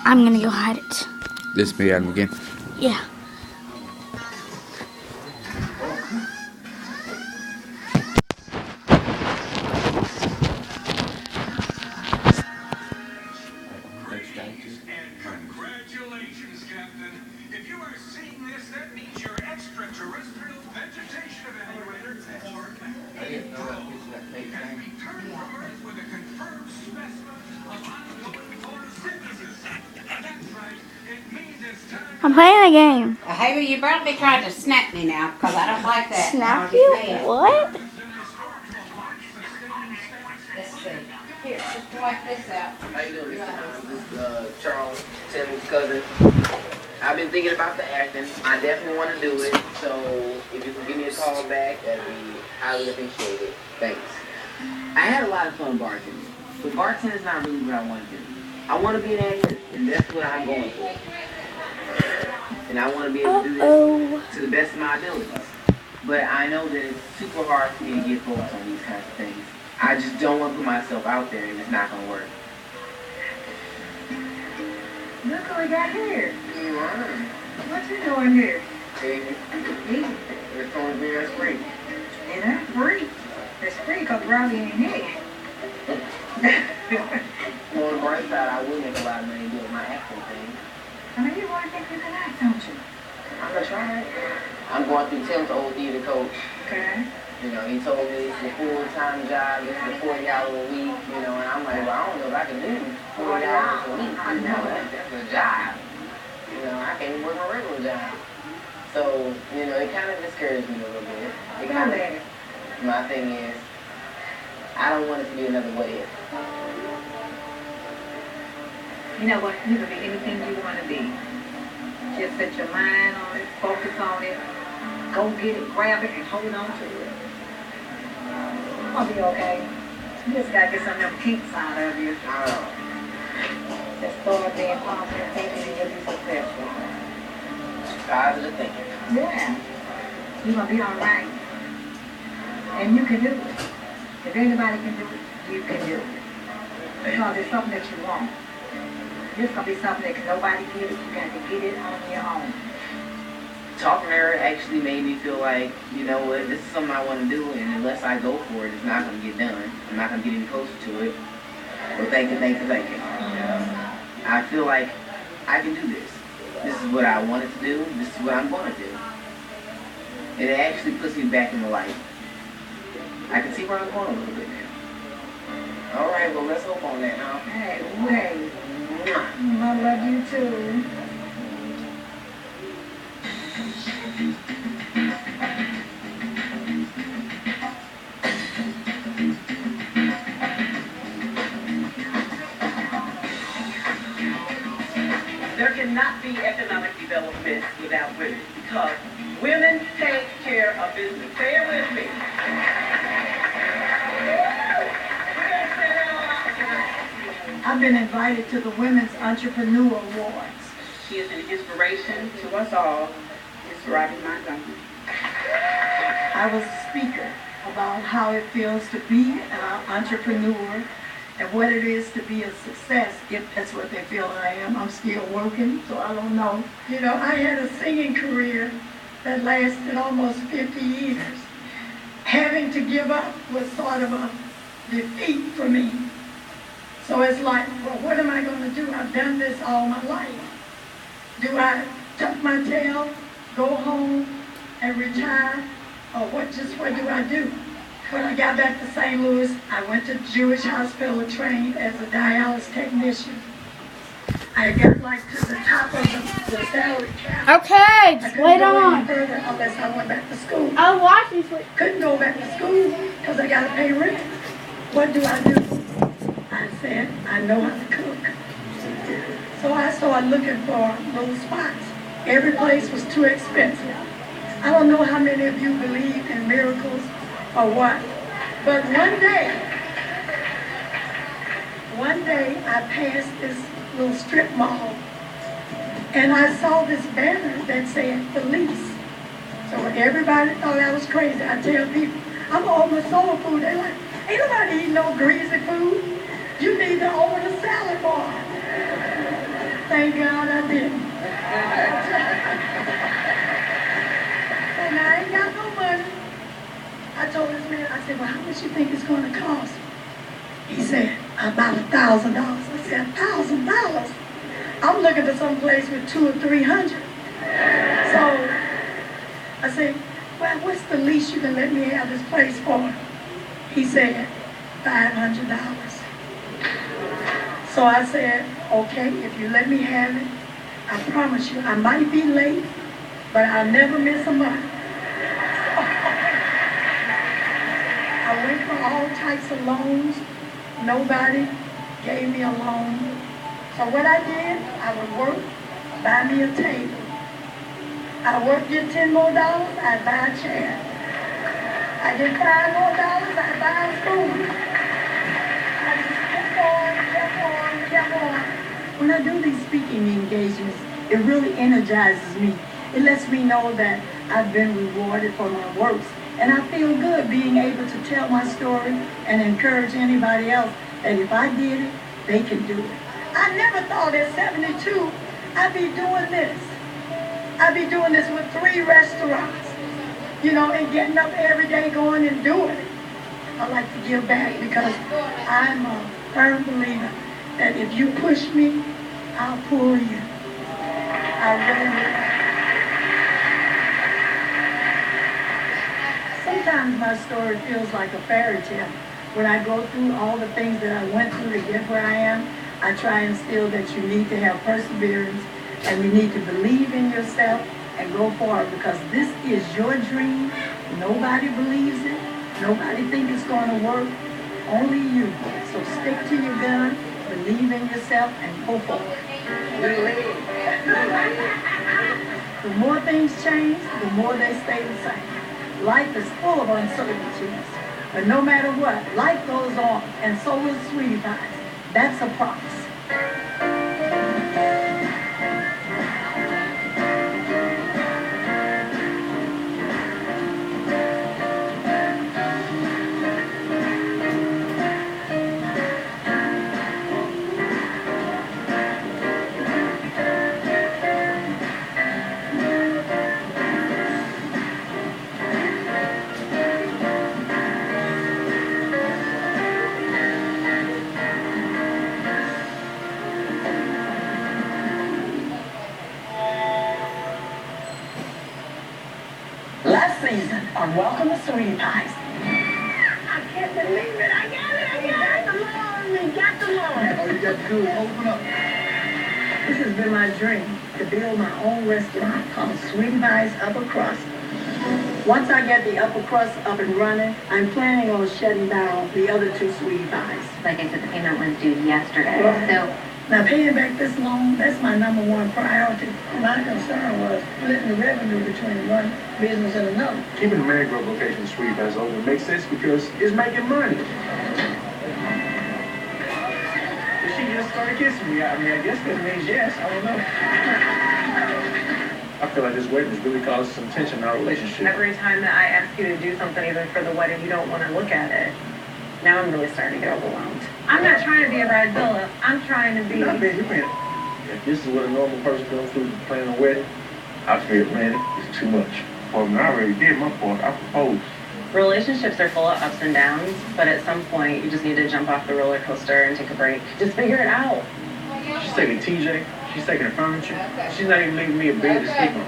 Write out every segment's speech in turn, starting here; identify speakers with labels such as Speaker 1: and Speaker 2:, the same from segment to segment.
Speaker 1: I'm gonna go hide it.
Speaker 2: This me Adam again.
Speaker 1: Yeah.
Speaker 3: Congratulations, Captain. If you are seeing this, that means your extraterrestrial vegetation evaluator has working. Can return from Earth with a confirmed specimen of ongoing photosynthesis. That's right. It means it's time.
Speaker 1: I'm playing a game.
Speaker 4: Haley, you better be trying to snap me now, because I don't like that.
Speaker 1: Snap you? What?
Speaker 4: Let's see. Here, just wipe this out.
Speaker 5: How you doing, This is Charles, Timmy's cousin. I've been thinking about the acting. I definitely want to do it. So if you can give me a call back, that'd be highly appreciated. Thanks. I had a lot of fun bartending, but bartending is not really what I want to do. I want to be an actor, and that's what I'm going for. And I want to be able to do this to the best of my abilities. But I know that it's super hard for me to get focused on these kinds of things. I just don't want to put myself out there, and it's not going to work.
Speaker 6: Look what we got here. What you doing here?
Speaker 5: Eating. It's going beer and free.
Speaker 6: It ain't free. It's free because Robbie ain't here.
Speaker 5: On the bright side, I will make a lot of money doing my acting thing.
Speaker 6: I mean, you want to think you can act, don't you?
Speaker 5: I'm going to try it. I'm going through Tim's old theater coach.
Speaker 6: Okay.
Speaker 5: You know, he told me it's a full-time job, this is a 40-hour a week, you know, and I'm like, well, I don't know if I can do 40 hours a week. You know, that's a job. You know, I can't even work my regular job. So, you know, it kind of discouraged me a little bit. It kind of, my thing is, I don't want it to be another what if.
Speaker 6: You know what? You can be anything you want to be. Just set your mind on it, focus on it, go get it, grab it, and hold on to it. I'll be okay. You just gotta get some of them kinks out of you. Just start being positive thinking and you'll be successful.
Speaker 5: Positive thinking.
Speaker 6: Yeah. You're gonna be alright. And you can do it. If anybody can do it, you can do it. Because it's something that you want. It's gonna be something that nobody get it. You got to get it on your own.
Speaker 5: Talking to her actually made me feel like, you know what, this is something I want to do, and unless I go for it, it's not going to get done. I'm not going to get any closer to it. Well, thank you. I feel like I can do this. This is what I wanted to do. This is what I'm going to do. And it actually puts me back in the light. I can see where I'm going a little bit now. All right, well, let's hope on that, huh?
Speaker 6: Hey, wait. I love you too.
Speaker 7: There cannot be economic development without women because women take care of business. Say it with me.
Speaker 6: I've been invited to the Women's Entrepreneur Awards.
Speaker 7: She is an inspiration to us all. It's Robbie Montgomery.
Speaker 6: I was a speaker about how it feels to be an entrepreneur and what it is to be a success, if that's what they feel I am. I'm still working, so I don't know. You know, I had a singing career that lasted almost 50 years. Having to give up was sort of a defeat for me. So it's like, well, what am I going to do? I've done this all my life. Do I tuck my tail, go home, and retire? Or what do I do? When I got back to St. Louis, I went to Jewish Hospital, trained as a dialysis technician. I got like to the top of the salary cap.
Speaker 1: Okay, just wait on.
Speaker 6: Further unless I went back to school.
Speaker 1: I'll watch you.
Speaker 6: Couldn't go back to school because I got to pay rent. What do? I said, I know how to cook. So I started looking for little spots. Every place was too expensive. I don't know how many of you believe in miracles or what, but one day I passed this little strip mall and I saw this banner that said Felice. So everybody thought I was crazy. I tell people, I'm on my soul food. They're like, ain't nobody eating no greasy food. You need to own a salad bar. thank God I didn't. And I ain't got no money. I told this man, I said, well, how much you think it's going to cost? He said, about $1,000. I said, $1,000? I'm looking for some place with 200 or 300. So I said, well, what's the least you can let me have this place for? He said, $500. So I said, okay, if you let me have it, I promise you, I might be late, but I'll never miss a month. I went for all types of loans. Nobody gave me a loan. So what I did, I would work, buy me a table. I work, get $10 more, I'd buy a chair. I get $5 more, I'd buy a spoon. I just kept on. When I do these speaking engagements, it really energizes me. It lets me know that I've been rewarded for my works. And I feel good being able to tell my story and encourage anybody else that if I did it, they can do it. I never thought at 72 I'd be doing this. I'd be doing this with 3 restaurants, you know, and getting up every day going and doing it. I like to give back because I'm a firm believer that if you push me, I'll pull you. I really will. Sometimes my story feels like a fairy tale. When I go through all the things that I went through to get where I am, I try and instill that you need to have perseverance and you need to believe in yourself and go forward because this is your dream. Nobody believes it. Nobody thinks it's going to work. Only you. So stick to your gun, believe in yourself, and go forward. The more things change, the more they stay the same. Life is full of uncertainties. But no matter what, life goes on, and so will Sweetie Pies. That's a promise. Last season on Welcome to Sweetie Pies. I can't believe it. I got the lawn. We got the lawn.
Speaker 3: All you got to do is open up.
Speaker 6: This has been my dream, to build my own restaurant called Sweetie Pies Upper Crust. Once I get the upper crust up and running, I'm planning on shutting down the other 2 Sweetie Pies.
Speaker 2: Like I said, the payment was due yesterday,
Speaker 6: Right.
Speaker 2: so
Speaker 6: Now paying back this loan, that's my #1 priority. My concern was splitting the revenue between one business and another.
Speaker 8: Keeping the Man Grove location Sweetie Pies open makes sense because it's making money. But she just started kissing me. I mean, I guess that means yes. I don't know. I feel like this wedding is really causing some tension in our relationship.
Speaker 9: Every time that I ask you to do something, even for the wedding, you don't want to look at it. Now I'm really starting to get overwhelmed. I'm not trying to be a bridezilla. I'm trying to be...
Speaker 8: I mean, if this is what a normal person goes through planning a wedding, I feel, man, it's too much. Well, I already did my part. I proposed.
Speaker 9: Relationships are full of ups and downs, but at some point, you just need to jump off the roller coaster and take a break. Just figure it out.
Speaker 8: She's taking TJ. She's taking the furniture. She's not even leaving me a bed to sleep on.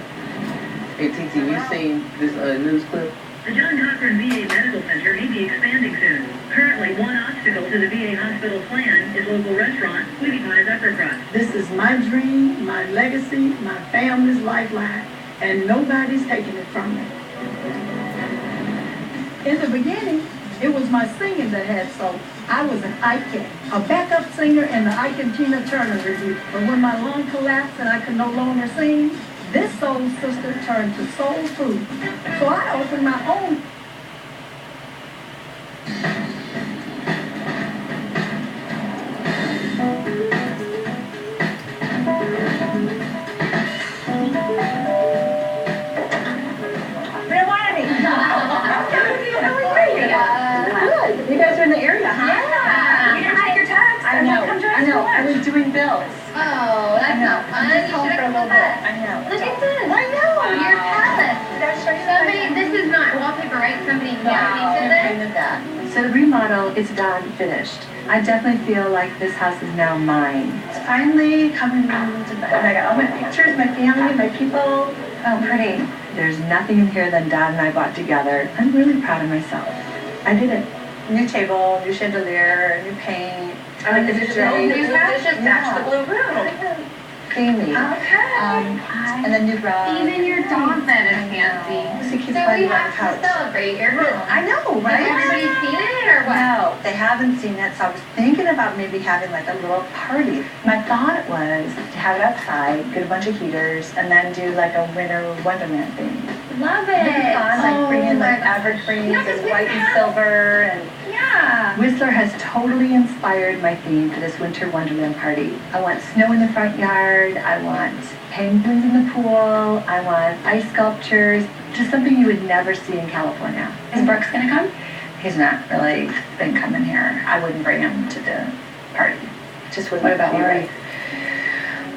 Speaker 5: Hey, TT, you seen this news clip?
Speaker 7: The John Cochran VA Medical Center may be expanding soon. Currently, one obstacle to the VA hospital plan is local restaurant Sweetie Pies Upper Crust.
Speaker 6: This is my dream, my legacy, my family's lifeline, and nobody's taking it from me. In the beginning, it was my singing that had soul. I was an Ike, a backup singer in the Ike and Tina Turner review. But when my lung collapsed and I could no longer sing, this soul sister turned to soul food. So I opened my own.
Speaker 9: Good. You guys are in the area, huh?
Speaker 2: yeah.
Speaker 9: You didn't take your tags.
Speaker 2: I know. I was doing bills. Oh, that's not fun.
Speaker 9: I'm just
Speaker 2: You
Speaker 9: home
Speaker 2: should
Speaker 9: for a
Speaker 2: have
Speaker 9: little
Speaker 2: come
Speaker 9: bit.
Speaker 2: back.
Speaker 9: I know.
Speaker 2: Look at this. I know. Your palace.
Speaker 9: Did I show you
Speaker 2: Somebody, this is not wallpaper, right? Somebody painted this?
Speaker 9: So the remodel is done, finished. I definitely feel like this house is now mine. It's finally coming to and I got all my pictures, my family, my people. Oh, pretty. There's nothing in here that Dad and I bought together. I'm really proud of myself. I did it. New table, new chandelier, new paint.
Speaker 2: This is just match the blue room.
Speaker 9: Creamy.
Speaker 2: Okay.
Speaker 9: And then new rug.
Speaker 2: Even your dog bed is fancy.
Speaker 9: So keeps
Speaker 2: So
Speaker 9: finding
Speaker 2: we
Speaker 9: on the
Speaker 2: have to
Speaker 9: couch.
Speaker 2: celebrate your home.
Speaker 9: I know,
Speaker 2: Has
Speaker 9: right?
Speaker 2: everybody seen it or what?
Speaker 9: No, they haven't seen it, so I was thinking about maybe having like a little party. My thought was to have it outside, get a bunch of heaters, and then do like a winter wonderland thing.
Speaker 2: Love
Speaker 9: It'd be
Speaker 2: it.
Speaker 9: fun, like bring in like
Speaker 2: my
Speaker 9: evergreens
Speaker 2: Yes,
Speaker 9: and
Speaker 2: we
Speaker 9: white and
Speaker 2: can.
Speaker 9: silver and
Speaker 2: Yeah.
Speaker 9: Whistler has totally inspired my theme for this winter wonderland party. I want snow in the front yard, I want penguins in the pool, I want ice sculptures, just something you would never see in California. Is Brooks gonna come? He's not really been coming here. I wouldn't bring him to the party. Just wouldn't. What about Lori?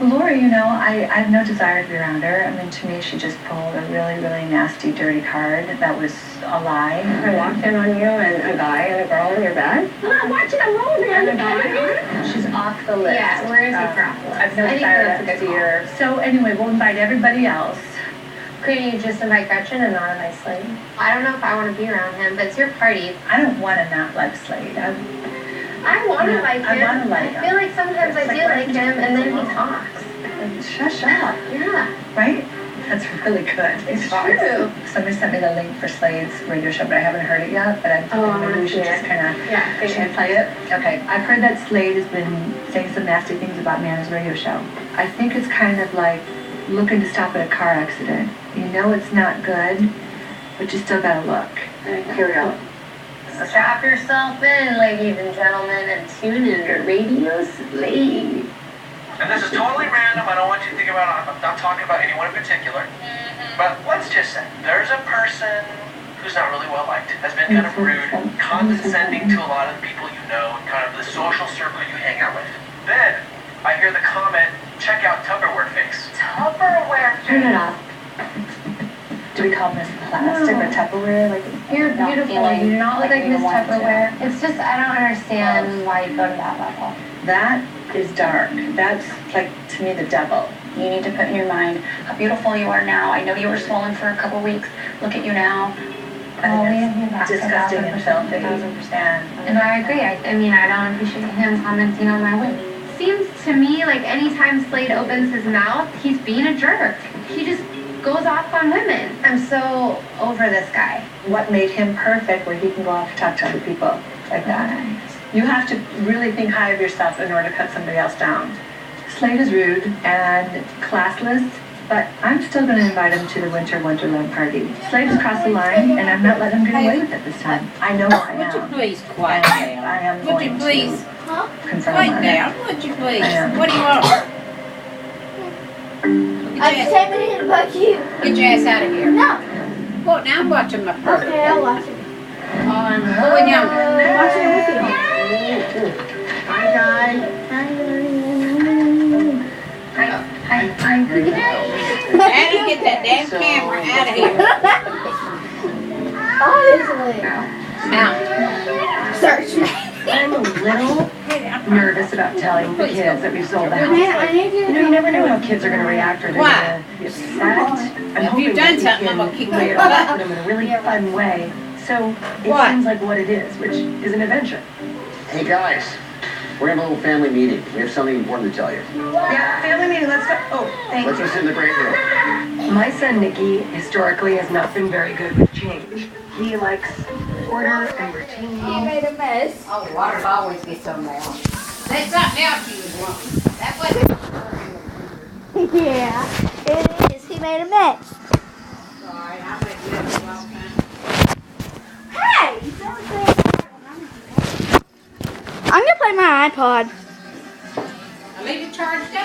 Speaker 9: Well, Lori, you know, I have no desire to be around her. I mean, to me, she just pulled a really, really nasty, dirty card that was a lie.
Speaker 10: I walked in on you and a guy and a girl in your bed. I'm not watching a movie on the guy.
Speaker 9: She's off the list.
Speaker 2: Yeah, where is he from?
Speaker 9: I've no
Speaker 2: I think
Speaker 9: desire
Speaker 2: that's a
Speaker 9: to
Speaker 2: good
Speaker 9: see
Speaker 2: call.
Speaker 9: her. So anyway, we'll invite everybody else.
Speaker 2: Couldn't you just invite Gretchen and not invite Slade? I don't know if I want to be around him, but it's your party.
Speaker 9: I don't want to not like Slade.
Speaker 2: I want to like him.
Speaker 9: I want to like him.
Speaker 2: I feel like sometimes I do like him, and then he talks.
Speaker 9: Shush up.
Speaker 2: Yeah.
Speaker 9: Right? That's really good.
Speaker 2: It's true.
Speaker 9: Somebody sent me the link for Slade's radio show, but I haven't heard it yet. But I'm thinking maybe we should just kind of should we play it. Okay. I've heard that Slade has been saying some nasty things about me on his radio show. I think it's kind of like looking to stop at a car accident. You know it's not good, but you still gotta look. Here we go.
Speaker 2: Strap yourself in, ladies and gentlemen, and tune in to Radio Slade.
Speaker 11: And this is totally random. I don't want you to think about it. I'm not talking about anyone in particular. But let's just say there's a person who's not really well liked, has been kind of rude, condescending to a lot of the people you know, kind of the social circle you hang out with. Then I hear the comment, check out Tupperware face.
Speaker 2: Tupperware.
Speaker 9: Turn it off. Do we call Miss Plastic or Tupperware? Like
Speaker 2: You're beautiful. You do not look like Miss Tupperware. It's just, I don't understand why you go to that level.
Speaker 9: That is dark. That's like, to me, the devil.
Speaker 10: You need to put in your mind how beautiful you are now. I know you were swollen for a couple weeks. Look at you now.
Speaker 9: It's disgusting and filthy.
Speaker 2: And I agree. I mean, I don't appreciate him commenting on my weight. Seems to me like anytime Slade opens his mouth, he's being a jerk. He just goes off on women. I'm so over this guy.
Speaker 9: What made him perfect where he can go off and talk to other people like that? You have to really think high of yourself in order to cut somebody else down. Slade is rude and classless, but I'm still going to invite him to the Winter Wonderland party. Slade has crossed the line, and I'm not letting him get away with it this time. I know I am.
Speaker 4: Would you please quiet down?
Speaker 9: I am
Speaker 4: Would
Speaker 9: going
Speaker 4: you please
Speaker 9: to confront
Speaker 4: quiet
Speaker 9: him.
Speaker 4: down? Would you please?
Speaker 9: I am.
Speaker 4: What do you want?
Speaker 1: I'm just having it about you.
Speaker 4: Get your ass out of here.
Speaker 1: No.
Speaker 4: Well, now I'm watching my purse.
Speaker 1: Okay, I'll watch it.
Speaker 4: I'm going younger.
Speaker 1: I'm watching it with you.
Speaker 9: Hi, guys.
Speaker 4: Adam, get that damn camera out of here.
Speaker 1: Obviously.
Speaker 4: Now.
Speaker 1: Search me.
Speaker 9: I'm a little nervous about telling the kids that we've sold the house.
Speaker 1: I need you to
Speaker 9: You never know how kids are going to react or they're
Speaker 4: Why?
Speaker 9: going to be upset. I'm
Speaker 4: If
Speaker 9: hoping
Speaker 4: you've
Speaker 9: that
Speaker 4: done
Speaker 9: we
Speaker 4: something,
Speaker 9: can
Speaker 4: I'm gonna kick
Speaker 9: play
Speaker 4: your
Speaker 9: it off
Speaker 4: butt.
Speaker 9: with them in a really fun way. So it
Speaker 4: What?
Speaker 9: seems like what it is, which is an adventure.
Speaker 12: Hey guys, we're having a little family meeting. We have something important to tell you.
Speaker 9: Yeah, family meeting, let's go. Oh, thank
Speaker 12: Let's
Speaker 9: you.
Speaker 12: go sit in the great room.
Speaker 13: My son Nicky historically has not been very good with change. He likes order and routine.
Speaker 1: You made a mess.
Speaker 4: Oh, water always gets on there. That's something else you was wanting. That wasn't.
Speaker 1: Yeah, it is. He made a mess.
Speaker 4: Sorry, I went to the wrong time.
Speaker 1: Hey! I'm gonna play my iPod.
Speaker 4: I leave it charged up.